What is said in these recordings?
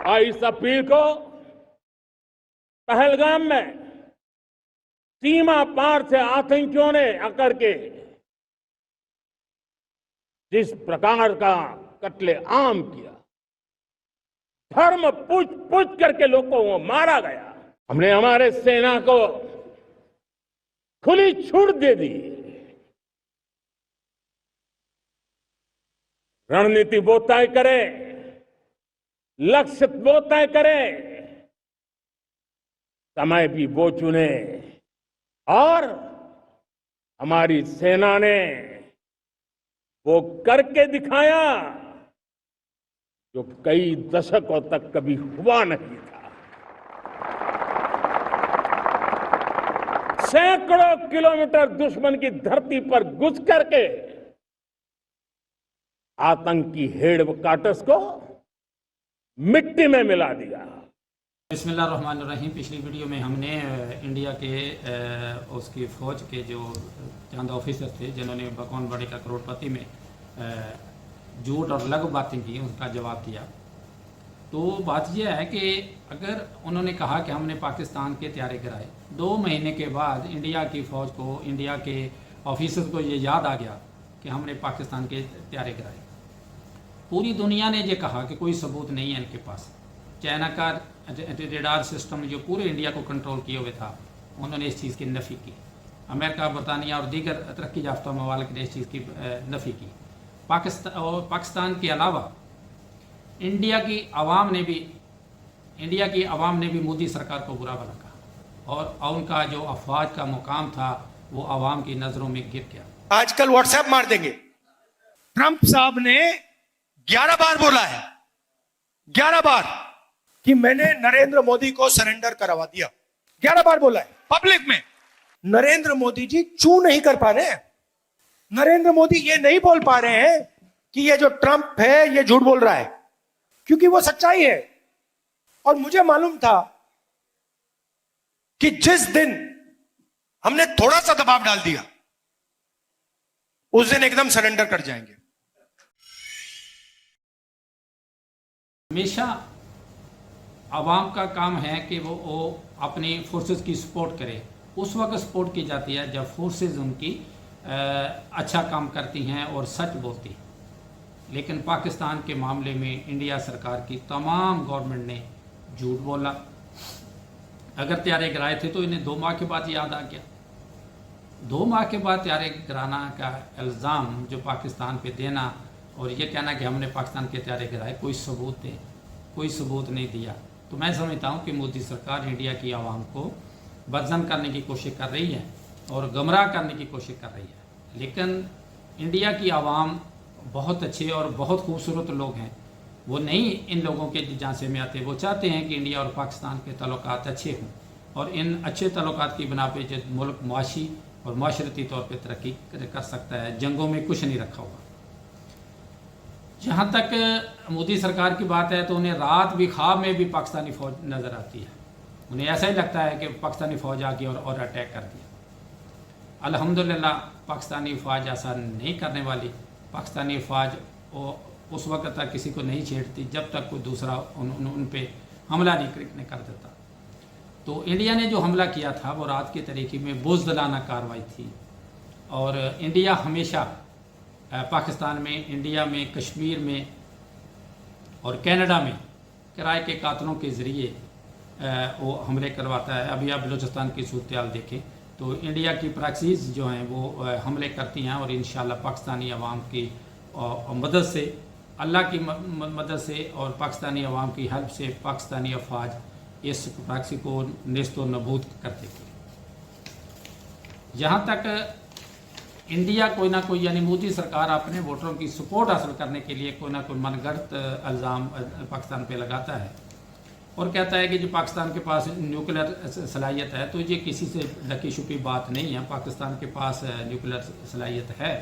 और इस अपील को पहलगाम में सीमा पार से आतंकियों ने आकर के जिस प्रकार का कत्ले आम किया, धर्म पूछ पूछ करके लोगों को मारा गया, हमने हमारे सेना को खुली छूट दे दी। रणनीति वो तय करे, लक्ष्य वो तय करे, समय भी वो चुने, और हमारी सेना ने वो करके दिखाया जो कई दशकों तक कभी हुआ नहीं था। सैकड़ों किलोमीटर दुश्मन की धरती पर घुस करके आतंकी हेडक्वार्टर्स को मिट्टी में मिला दिया। बिस्मिल्लाहिर्रहमानिर्रहीम। पिछली वीडियो में हमने इंडिया के उसकी फ़ौज के जो चंद ऑफिसर थे जिन्होंने कौन बनेगा करोड़पति में झूठ और लघु बातें की, उनका जवाब दिया। तो बात यह है कि अगर उन्होंने कहा कि हमने पाकिस्तान के तैयारे कराए, 2 महीने के बाद इंडिया की फ़ौज को, इंडिया के ऑफिसर को ये याद आ गया कि हमने पाकिस्तान के तैयारे कराए। पूरी दुनिया ने ये कहा कि कोई सबूत नहीं है इनके पास। चाइना का रेडार सिस्टम जो पूरे इंडिया को कंट्रोल किए हुए था, उन्होंने इस चीज़ की नफ़ी की। अमेरिका, बरतानिया और दीगर तरक्की याफ्ता ममालिक ने इस चीज़ की नफ़ी की। पाकिस्तान के अलावा इंडिया की आवाम ने भी मोदी सरकार को बुरा भला कहा, और उनका जो अफवाज का मुकाम था वो आवाम की नज़रों में गिर गया। आजकल व्हाट्सएप मार देंगे। ट्रंप साहब ने 11 बार बोला है, 11 बार, कि मैंने नरेंद्र मोदी को सरेंडर करवा दिया। 11 बार बोला है पब्लिक में। नरेंद्र मोदी जी चू नहीं कर पा रहे हैं। नरेंद्र मोदी ये नहीं बोल पा रहे हैं कि ये जो ट्रंप है ये झूठ बोल रहा है, क्योंकि वो सच्चाई है। और मुझे मालूम था कि जिस दिन हमने थोड़ा सा दबाव डाल दिया उस दिन एकदम सरेंडर कर जाएंगे। हमेशा आवाम का काम है कि वो अपनी फोर्सेस की सपोर्ट करे। उस वक्त सपोर्ट की जाती है जब फोर्सेस उनकी अच्छा काम करती हैं और सच बोलती हैं। लेकिन पाकिस्तान के मामले में इंडिया सरकार की तमाम गवर्नमेंट ने झूठ बोला। अगर तैयारे गिराए थे तो इन्हें 2 माह के बाद याद आ गया। 2 माह के बाद तैयारे गिराना का इल्ज़ाम जो पाकिस्तान पे देना और ये कहना कि हमने पाकिस्तान के तैयारे गिराए, कोई सबूत दे, कोई सबूत नहीं दिया। तो मैं समझता हूँ कि मोदी सरकार इंडिया की आवाम को बदजन करने की कोशिश कर रही है और गुमराह करने की कोशिश कर रही है। लेकिन इंडिया की आवाम बहुत अच्छे और बहुत खूबसूरत लोग हैं। वो नहीं इन लोगों के झांसे में आते। वो चाहते हैं कि इंडिया और पाकिस्तान के ताल्लुकात अच्छे हों, और इन अच्छे ताल्लुकात की बना पे जो मुल्क मुआशी और माशरती तौर पर तरक्की कर सकता है। जंगों में कुछ नहीं रखा हुआ। जहाँ तक मोदी सरकार की बात है तो उन्हें रात भी ख्वाब में भी पाकिस्तानी फ़ौज नज़र आती है। उन्हें ऐसा ही लगता है कि पाकिस्तानी फ़ौज आ गई और अटैक कर दिया। अल्हम्दुलिल्लाह पाकिस्तानी फ़ौज ऐसा नहीं करने वाली। पाकिस्तानी फ़ौज उस वक्त तक किसी को नहीं छेड़ती जब तक कोई दूसरा उन पे हमला नहीं कर देता। तो इंडिया ने जो हमला किया था वो रात के तरीके में बुज़दिलाना कार्रवाई थी। और इंडिया हमेशा पाकिस्तान में, इंडिया में, कश्मीर में और कनाडा में किराए के कातलों के ज़रिए वो हमले करवाता है। अभी आप बलूचिस्तान की सूरत देखें तो इंडिया की प्रॉक्सीज़ जो हैं वो हमले करती हैं, और इंशाल्लाह पाकिस्तानी अवाम की मदद से, अल्लाह की मदद से और पाकिस्तानी अवाम की हेल्प से पाकिस्तानी अफवाज इस प्रॉक्सी को नेस्तो नबूद कर देगी। जहाँ तक इंडिया कोई ना कोई, यानी मोदी सरकार अपने वोटरों की सपोर्ट हासिल करने के लिए कोई ना कोई मनगढ़ंत इल्ज़ाम पाकिस्तान पे लगाता है और कहता है कि जो पाकिस्तान के पास न्यूक्लियर सलाहियत है, तो ये किसी से ढकी छुपी बात नहीं है। पाकिस्तान के पास न्यूक्लियर सलाहियत है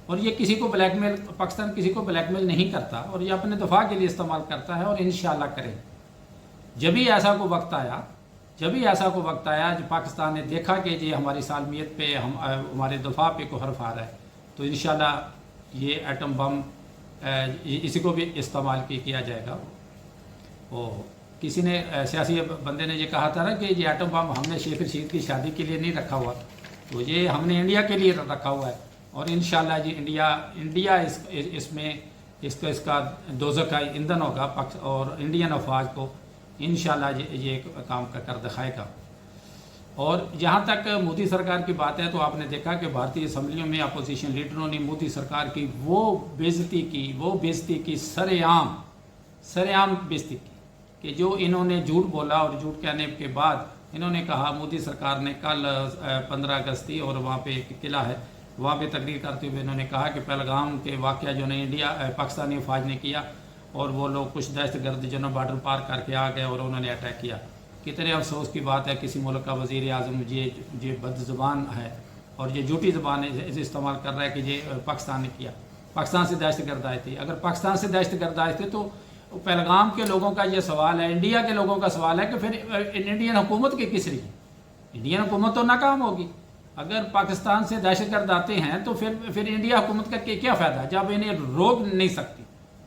और ये किसी को ब्लैकमेल, पाकिस्तान किसी को ब्लैकमेल नहीं करता और ये अपने दफा के लिए इस्तेमाल करता है, और इंशाल्लाह करे। जब भी ऐसा को वक्त आया जब पाकिस्तान ने देखा कि ये हमारी सालमियत पे, हमारे दफा पे को हर्फ आ रहा है, तो इंशाल्लाह ये एटम बम इसी को भी इस्तेमाल किया जाएगा। वो किसी ने सियासी बंदे ने ये कहा था ना कि ये एटम बम हमने शेख रशीद की शादी के लिए नहीं रखा हुआ, तो ये हमने इंडिया के लिए रखा हुआ है। और इंशाल्लाह जी इंडिया इसमें इसका दोज़ख का ईंधन होगा और इंडियन अफवाज को इंशाल्लाह ये काम कर दिखाएगा। और जहाँ तक मोदी सरकार की बात है तो आपने देखा कि भारतीय असम्बलियों में अपोजिशन लीडरों ने मोदी सरकार की वो बेइज्जती की सरेआम बेइज्जती की कि जो इन्होंने झूठ बोला। और झूठ कहने के बाद इन्होंने कहा, मोदी सरकार ने कल 15 अगस्त थी और वहाँ पे एक किला है, वहाँ पे तकरीर करते हुए इन्होंने कहा कि पहलगाम के वाक़या जो ने पाकिस्तानी फ़ौज ने किया और वो लोग कुछ दहशतगर्द जो ना बॉर्डर पार करके आ गए और उन्होंने अटैक किया। कितने अफसोस की बात है, किसी मुल्क का वज़ीर आज़म ये बदज़ुबान है और ये झूठी ज़बान इस्तेमाल कर रहा है कि ये पाकिस्तान ने किया। पाकिस्तान से दहशतगर्द आए थे। अगर पाकिस्तान से दहशतगर्द आए थे तो पहलगाम के लोगों का ये सवाल है, इंडिया के लोगों का सवाल है कि फिर इंडियन हुकूमत की किस रही? इंडियन हुकूमत तो नाकाम होगी। अगर पाकिस्तान से दहशतगर्द आते हैं तो फिर इंडिया हुकूमत का क्या फ़ायदा जब इन्हें रोक नहीं सकती?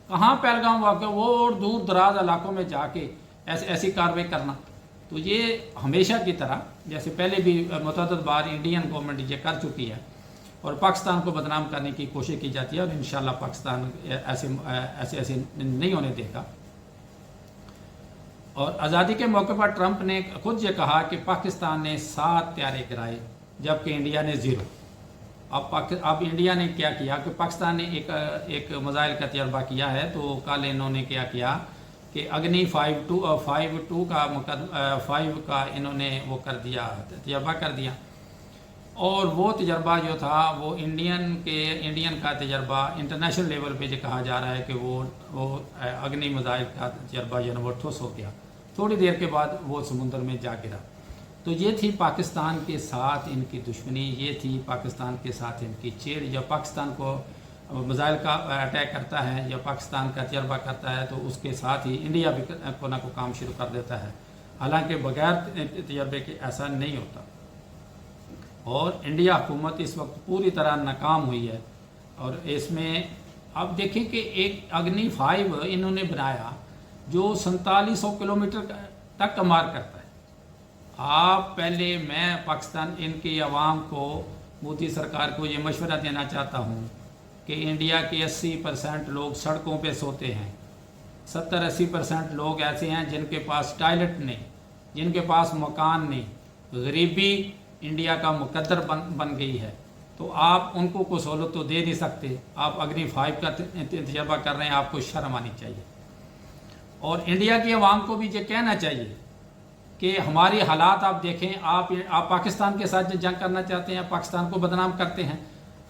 कहाँ पहलगाम वाक़या, वो और दूर दराज इलाकों में जाके ऐसी कार्रवाई करना। तो ये हमेशा की तरह जैसे पहले भी मुतअद्दिद बार इंडियन गवर्नमेंट ये कर चुकी है और पाकिस्तान को बदनाम करने की कोशिश की जाती है और इंशाल्लाह पाकिस्तान ऐसे नहीं होने देगा। और आज़ादी के मौके पर ट्रंप ने खुद ये कहा कि पाकिस्तान ने 7 त्यारे गिराए जबकि इंडिया ने 0। अब इंडिया ने क्या किया कि पाकिस्तान ने एक मिसाइल का तजर्बा किया है। तो कल इन्होंने क्या किया कि अग्नि 5 का इन्होंने वो कर दिया, तजर्बा कर दिया। और वो तजर्बा जो था वो इंडियन का तजर्बा इंटरनेशनल लेवल पे जो कहा जा रहा है कि वो अग्नि मिसाइल का तजर्बा जो है वो ठुस हो गया। थोड़ी देर के बाद वो समुद्र में जा गिरा। तो ये थी पाकिस्तान के साथ इनकी दुश्मनी, ये थी पाकिस्तान के साथ इनकी चेड़। जब पाकिस्तान को मिसाइल का अटैक करता है या पाकिस्तान का तजर्बा करता है तो उसके साथ ही इंडिया भी को ना को काम शुरू कर देता है। हालांकि बगैर तजर्बे के ऐसा नहीं होता। और इंडिया हुकूमत इस वक्त पूरी तरह नाकाम हुई है। और इसमें अब देखें कि एक अग्नि 5 इन्होंने बनाया जो 4700 किलोमीटर तक का मार करता है। आप पहले मैं पाकिस्तान इनकी आवाम को, मोदी सरकार को ये मशवरा देना चाहता हूँ कि इंडिया के 80% लोग सड़कों पे सोते हैं। 70-80% लोग ऐसे हैं जिनके पास टॉयलेट नहीं, जिनके पास मकान नहीं। गरीबी इंडिया का मुकद्दर बन गई है। तो आप उनको कोई सहूलत तो दे नहीं सकते। आप अग्नि 5 का तजर्बा कर रहे हैं, आपको शर्म आनी चाहिए। और इंडिया की आवाम को भी ये कहना चाहिए कि हमारी हालात आप देखें। आप पाकिस्तान के साथ जंग करना चाहते हैं, पाकिस्तान को बदनाम करते हैं,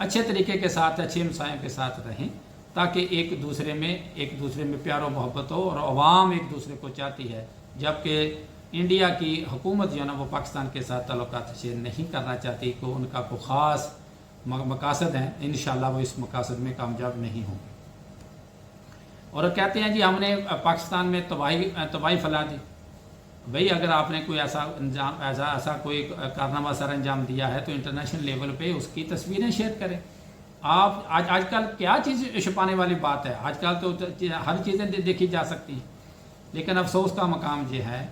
अच्छे तरीके के साथ, अच्छे हमसायों के साथ रहें ताकि एक दूसरे में प्यार और मोहब्बत हो। और आवाम एक दूसरे को चाहती है, जबकि इंडिया की हुकूमत जो है ना वो पाकिस्तान के साथ ताल्लुकात शेयर नहीं करना चाहती। को उनका कोई ख़ास मकासद हैं, इंशाल्लाह वो इस मकासद में कामयाब नहीं होंगे। और कहते हैं जी हमने पाकिस्तान में तबाही फैला दी। भाई अगर आपने कोई ऐसा कोई कारनामा सर अंजाम दिया है तो इंटरनेशनल लेवल पे उसकी तस्वीरें शेयर करें। आप आजकल क्या चीज़ छुपाने वाली बात है? आजकल तो हर चीज़ें देखी जा सकती हैं। लेकिन अफसोस का मकाम ये है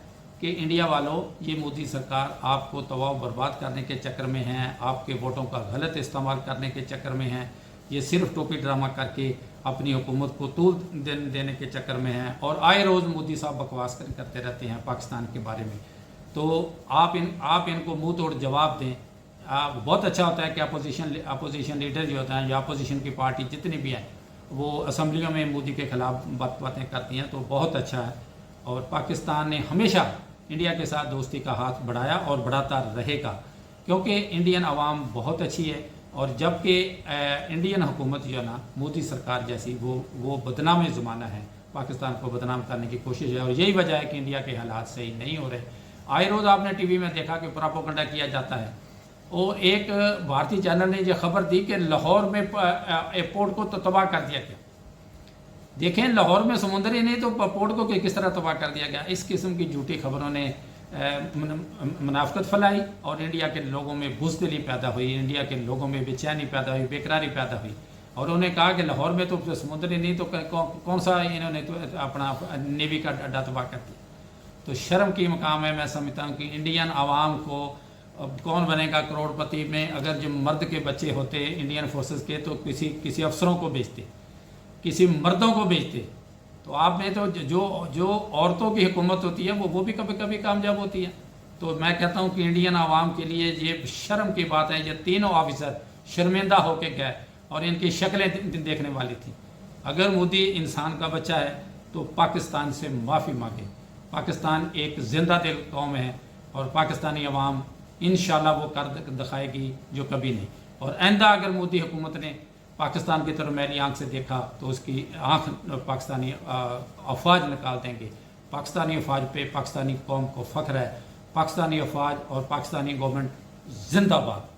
कि इंडिया वालों, ये मोदी सरकार आपको तबाह बर्बाद करने के चक्कर में है, आपके वोटों का गलत इस्तेमाल करने के चक्कर में है। ये सिर्फ टोपी ड्रामा करके अपनी हुकूमत को तूल देने के चक्कर में है। और आए रोज़ मोदी साहब बकवास करते रहते हैं पाकिस्तान के बारे में। तो आप इनको मुंह तोड़ जवाब दें। बहुत अच्छा होता है कि अपोजिशन लीडर जो होता है या अपोजिशन की पार्टी जितनी भी हैं वो असम्बलियों में मोदी के ख़िलाफ़ बातें करती हैं, तो बहुत अच्छा है। और पाकिस्तान ने हमेशा इंडिया के साथ दोस्ती का हाथ बढ़ाया और बढ़ाता रहेगा, क्योंकि इंडियन आवाम बहुत अच्छी है। और जबकि इंडियन हुकूमत जो है ना मोदी सरकार जैसी वो बदनाम ज़माना है, पाकिस्तान को बदनाम करने की कोशिश है। और यही वजह है कि इंडिया के हालात सही नहीं हो रहे। आए रोज़ आपने टीवी में देखा कि प्रोपेगेंडा किया जाता है। और एक भारतीय चैनल ने यह खबर दी कि लाहौर में एयरपोर्ट को तो तबाह कर दिया गया। देखें, लाहौर में समुंदर ही नहीं तो पोर्ट को किस तरह तबाह कर दिया गया। इस किस्म की झूठी खबरों ने मुनाफिकत फैलाई और इंडिया के लोगों में बुज़दिली पैदा हुई, इंडिया के लोगों में बेचैनी पैदा हुई, बेकरारी पैदा हुई। और उन्होंने कहा कि लाहौर में तो समुद्र ही नहीं, तो कौन सा इन्होंने तो अपना नेवी का अड्डा तबाह कर दिया। तो शर्म की मकाम है। मैं समझता हूँ कि इंडियन आवाम को, अब कौन बनेगा करोड़पति में, अगर जो मर्द के बच्चे होते इंडियन फोर्सेस के तो किसी अफसरों को भेजते, किसी मर्दों को भेजते। तो आप में तो जो औरतों की हुकूमत होती है वो भी कभी कभी कामयाब होती है। तो मैं कहता हूँ कि इंडियन आवाम के लिए ये शर्म की बात है, ये तीनों ऑफिसर शर्मिंदा होके गए और इनकी शक्लें देखने वाली थी। अगर मोदी इंसान का बच्चा है तो पाकिस्तान से माफ़ी मांगे। पाकिस्तान एक जिंदा दिल कौम है और पाकिस्तानी अवाम इंशाल्लाह वो कर दिखाएगी जो कभी नहीं। और आइंदा अगर मोदी हुकूमत ने पाकिस्तान की तरफ मैली आंख से देखा तो उसकी आंख पाकिस्तानी अफवाज निकाल देंगे। पाकिस्तानी अफवाज पे पाकिस्तानी कौम को फ़ख्र है। पाकिस्तानी अफवाज और पाकिस्तानी गवर्नमेंट जिंदाबाद।